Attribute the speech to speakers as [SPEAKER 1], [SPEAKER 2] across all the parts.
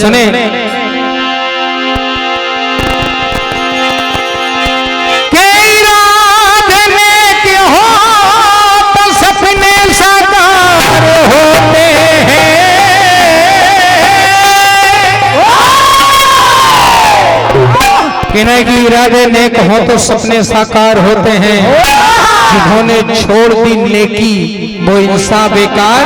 [SPEAKER 1] सुने। कहना कि इरादे नेक हो तो सपने साकार होते हैं, जिन्होंने छोड़ दी नेकी वो इंसान बेकार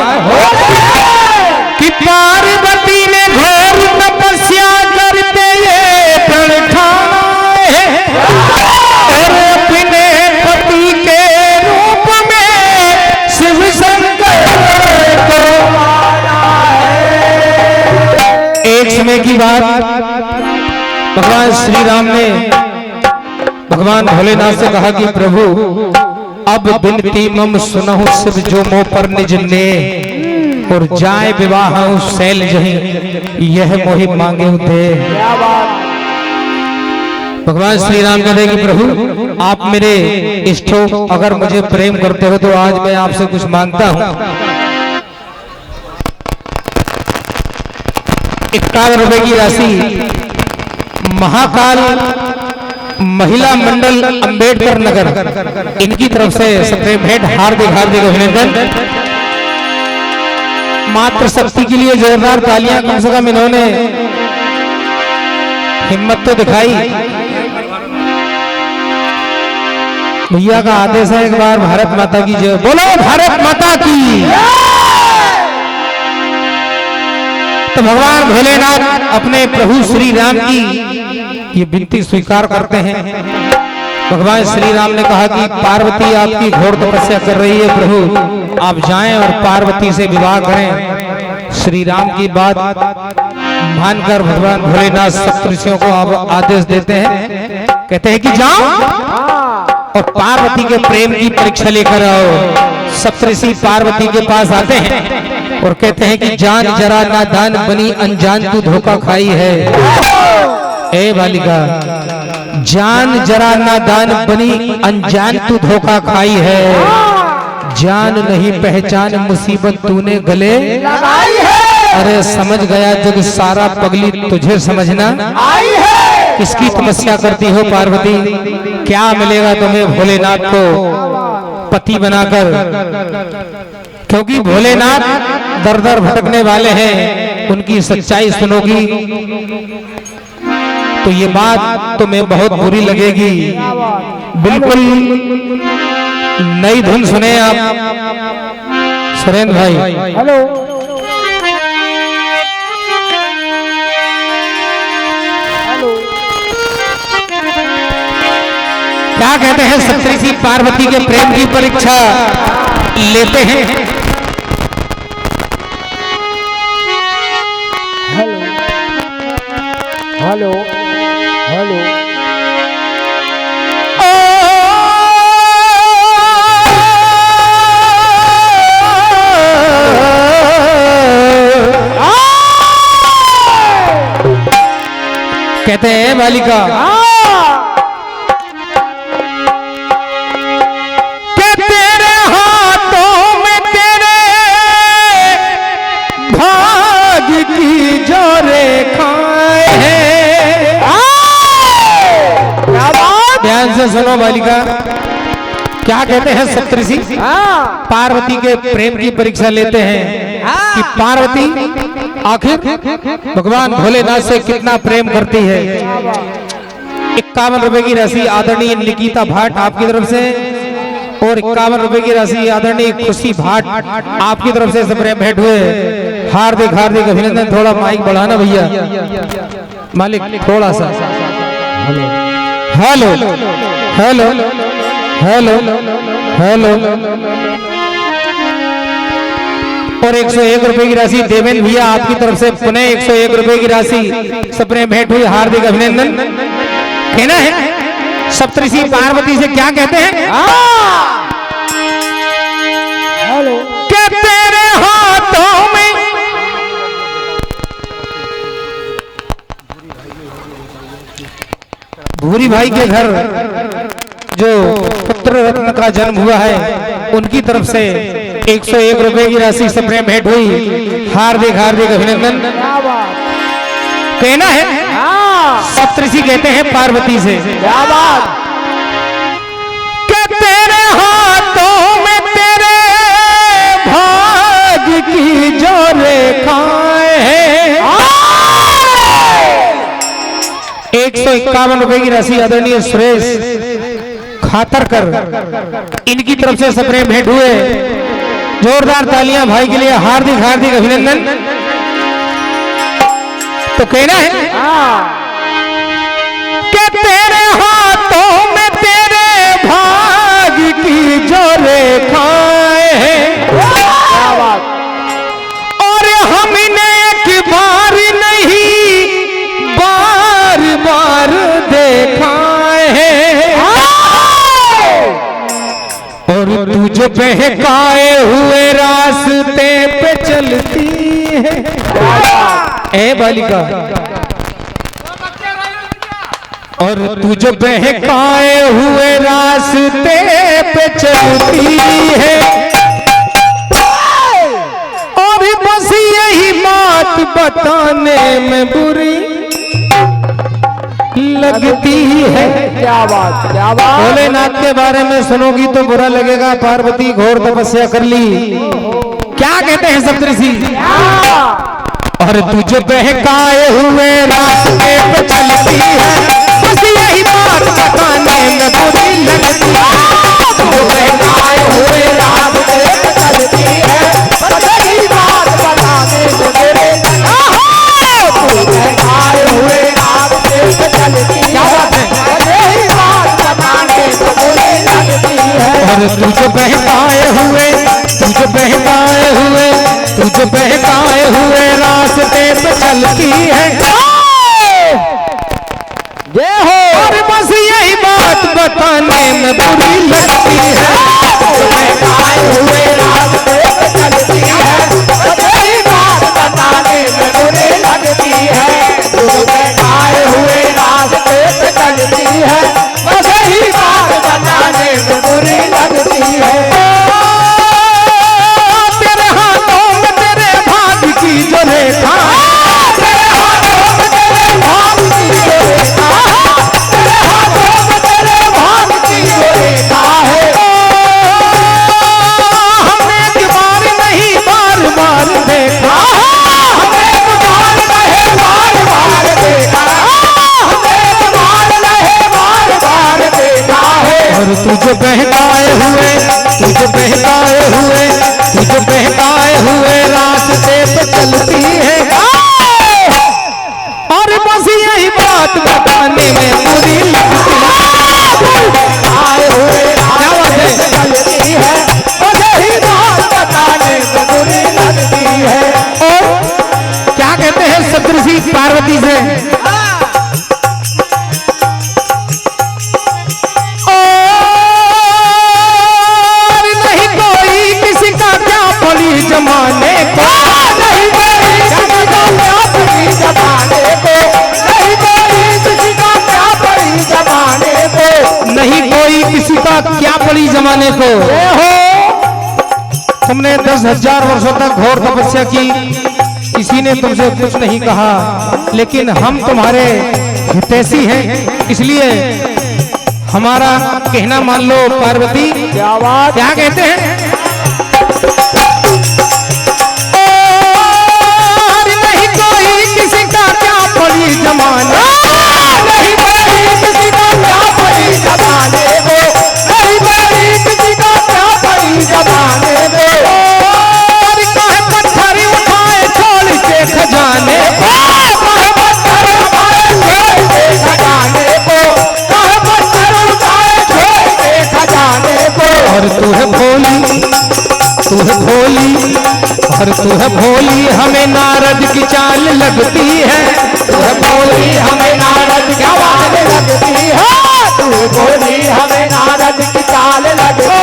[SPEAKER 1] कि पार्वती ने घोर तपस्या करते ये प्रण ठाना है और अपने पति के रूप में शिव शंकर को एक समय की बात भगवान श्री राम ने भगवान भोलेनाथ से कहा कि प्रभु अब बिनती मम सुनहु शिव जो मोह पर निज ने और जाए विवाह शैल जहीं यह मोहि मांगे दे। भगवान श्री राम कहते कि प्रभु आप मेरे इष्ट हो, अगर मुझे प्रेम करते हो तो आज मैं आपसे कुछ मांगता हूं। 51 रुपए की राशि महाकाल महिला मंडल अंबेडकर नगर इनकी तरफ से सप्रेम भेंट हार्दिक हार्दिक अभिनंदन। मात्र शक्ति के लिए जोरदार तालियां, कम से कम इन्होंने हिम्मत तो दिखाई। भैया का आदेश है एक बार भारत माता की जय बोलो, भारत माता की। तो भगवान भोलेनाथ अपने प्रभु श्री राम की ये विनती स्वीकार करते हैं। भगवान श्री राम ने कहा कि पार्वती आपकी घोर तपस्या कर रही है, प्रभु आप जाएं और पार्वती से विवाह करें। श्री राम की बात मानकर भगवान भोलेनाथ सप्तऋषियों को अब आदेश देते हैं, कहते हैं कि जाओ और पार्वती के प्रेम की परीक्षा लेकर आओ। सप्तऋषि पार्वती के पास आते हैं और कहते हैं कि जान जरा नादान बनी अनजान तू धोखा खाई है। ए बालिका, जान जरा नादान बनी अनजान तू धोखा खाई है, जान नहीं पहचान मुसीबत तूने गले लगाई है। अरे समझ गया जग सारा पगली तुझे समझना आई है। किसकी तपस्या करती हो पार्वती, क्या मिलेगा तुम्हें भोलेनाथ को पति बनाकर, क्योंकि भोलेनाथ दर दर भटकने वाले हैं। उनकी सच्चाई सुनोगी तो ये बात तुम्हें बहुत बुरी लगेगी। बिल्कुल नई धुन सुने आप सुरेंद्र भाई।
[SPEAKER 2] हेलो,
[SPEAKER 1] क्या कहते हैं सप्तऋषि पार्वती के प्रेम की परीक्षा लेते हैं।
[SPEAKER 2] हेलो, हेलो, हेलो,
[SPEAKER 1] कहते हैं बालिका के तेरे हाथों में तेरे भाग्य की जो रेखाएं हैं। ध्यान से सुनो बालिका, क्या कहते हैं सप्तऋषि पार्वती के प्रेम की परीक्षा लेते हैं कि पार्वती आखिर भगवान भोलेनाथ से कितना प्रेम करती है। 51 रुपए की राशि आदरणीय निकिता भाट आपकी तरफ से और 51 रुपए की राशि आदरणीय खुशी भाट आपकी तरफ से प्रेम भेंट हुए। हार्दिक हार्दिक अभिनंदन। थोड़ा माइक बढ़ाना भैया मालिक, थोड़ा सा। Hello hello hello hello. और 101 रुपए की राशि देवेंद्र भैया आपकी तरफ से पुनः 101 रुपए की राशि सप्रेम भेंट हुई। हार्दिक अभिनंदन। कहना है सप्तऋषि पार्वती से क्या कहते हैं।
[SPEAKER 2] हेलो,
[SPEAKER 1] के तेरे हाथों में भूरी भाई के घर जो पुत्र रत्न का जन्म हुआ है उनकी तरफ से 101 रुपए की राशि सप्रेम भेंट हुई। हार्दिक हार्दिक अभिनंदन। कहना है सप्तऋषि कहते हैं पार्वती से,
[SPEAKER 2] क्या बात।
[SPEAKER 1] कि तेरे हाथों में तेरे भाग्य की जो रेखाएं हैं। 151 रुपए की राशि आदरणीय सुरेश खातरकर इनकी तरफ से सप्रेम भेंट हुए। जोरदार तालियां भाई के लिए, हार्दिक हार्दिक अभिनंदन। तो कहना है कि तेरे हाथों में तेरे भाग्य की जो रेखाएं हैं,
[SPEAKER 2] क्या बात।
[SPEAKER 1] और हमने एक बार नहीं बार बार देखा है। और तू जो बहकाए हुए रास्ते पे चलती है, ए बालिका, और तू जो बहकाए हुए रास्ते पे चलती है, और बस यही बात बताने में बुरी लगती है।
[SPEAKER 2] क्या बात, क्या बात।
[SPEAKER 1] भोलेनाथ के बारे में सुनोगी तो बुरा लगेगा। पार्वती घोर तपस्या कर ली। क्या कहते हैं सप्तऋषि? और तू जो बहकाए हुए रास्ते पे चलती है, बस यही बात बताने में बुरी लगती है। तू जो बहकाए हुए रास्ते पे चलती है, बस यही बात बताने में बुरी लगती है। तू बहकाए हुए रास्ते पे चलती है, यही बात बताने में बुरी लगती है। और तू जो बहकाए हुए, तू जो बहकाए हुए, तू जो बहकाए हुए रास्ते पे चलती है,
[SPEAKER 2] जय हो।
[SPEAKER 1] और बस यही बात बताने में बुरी लगती है। तू जो बहकाए हुए रास्ते पे चलती है, बस यही बात बताने में बुरी लगती है। तू जो बहकाए हुए रास्ते पे चलती है, बस यही बात बताने में बुरी लगती है। तेरे हाथों में तेरे भाग्य की जो रेखा, तेरे हाथों में तेरे भाग्य की जो रेखा, तेरे हाथों में तेरे भाग्य की जो रेखा है, हमने एक बार नहीं बार बार देखा, हमने एक बार नहीं बार बार देखा, हमने एक बार नहीं बार बार देखा है। और तू जो बहकाए हुए, तू जो बहकाए हुए, तू जो बहकाए हुए रास्ते पे चलती है, और बस यही बात बताने में बुरी लगती है। बहकाए हुए रास्ते पे चलती है, बस यही बात बताने में बुरी लगती है। और क्या कहते हैं सप्तऋषि पार्वती से? और नहीं कोई किसी का क्या पड़ी जमाने को, नहीं कोई किसी का क्या पड़ी जमाने को, नहीं कोई किसी का क्या पड़ी जमाने को, नहीं कोई किसी का क्या पड़ी जमाने को। तुमने 10,000 वर्षों तक घोर तपस्या की, किसी ने तुमसे कुछ नहीं कहा, लेकिन हम तुम्हारे हितैषी हैं, इसलिए हमारा कहना मान लो पार्वती।
[SPEAKER 2] क्या बात।
[SPEAKER 1] क्या कहते हैं? और नहीं कोई किसी का क्या पड़ी जमाने, नहीं कोई किसी का क्या पड़ी जमाने को, नहीं कोई किसी का क्या पड़ी जमाने को। और कहे पत्थर उठाए छोड़ के खजाने को, कहे पत्थर उठाए छोड़ के खजाने को, कहे पत्थर उठाए छोड़ के खजाने को। और तू है भोली, तू है भोली, और तू है भोली, हमें नारद की चाल लगती है। तू है भोली, हमें नारद की चाल लगती है। तू है भोली, हमें नारद की चाल लगती है।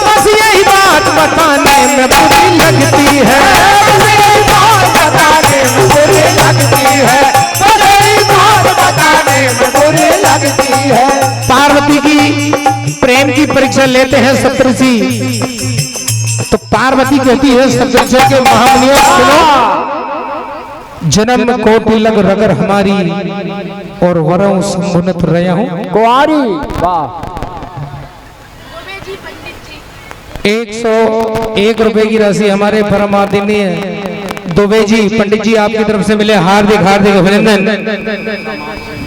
[SPEAKER 1] बस यही बात बताने में बुरी लगती है, बस यही बात बताने में बुरी लगती है, बस यही बात बताने में बुरी लगती है। पार्वती की प्रेम की परीक्षा लेते हैं सप्तऋषि। तो पार्वती कहती है सप्तऋषि के महामुनियों सुनो, जन्म कोटि लग रगर हमारी और वरों संबुनत रहा हूँ
[SPEAKER 2] कुआरी वाह
[SPEAKER 1] 101 रुपए की राशि हमारे परम आदरणीय दुबे जी पंडित जी आपकी तरफ से मिले हार्दिक हार्दिक अभिनंदन।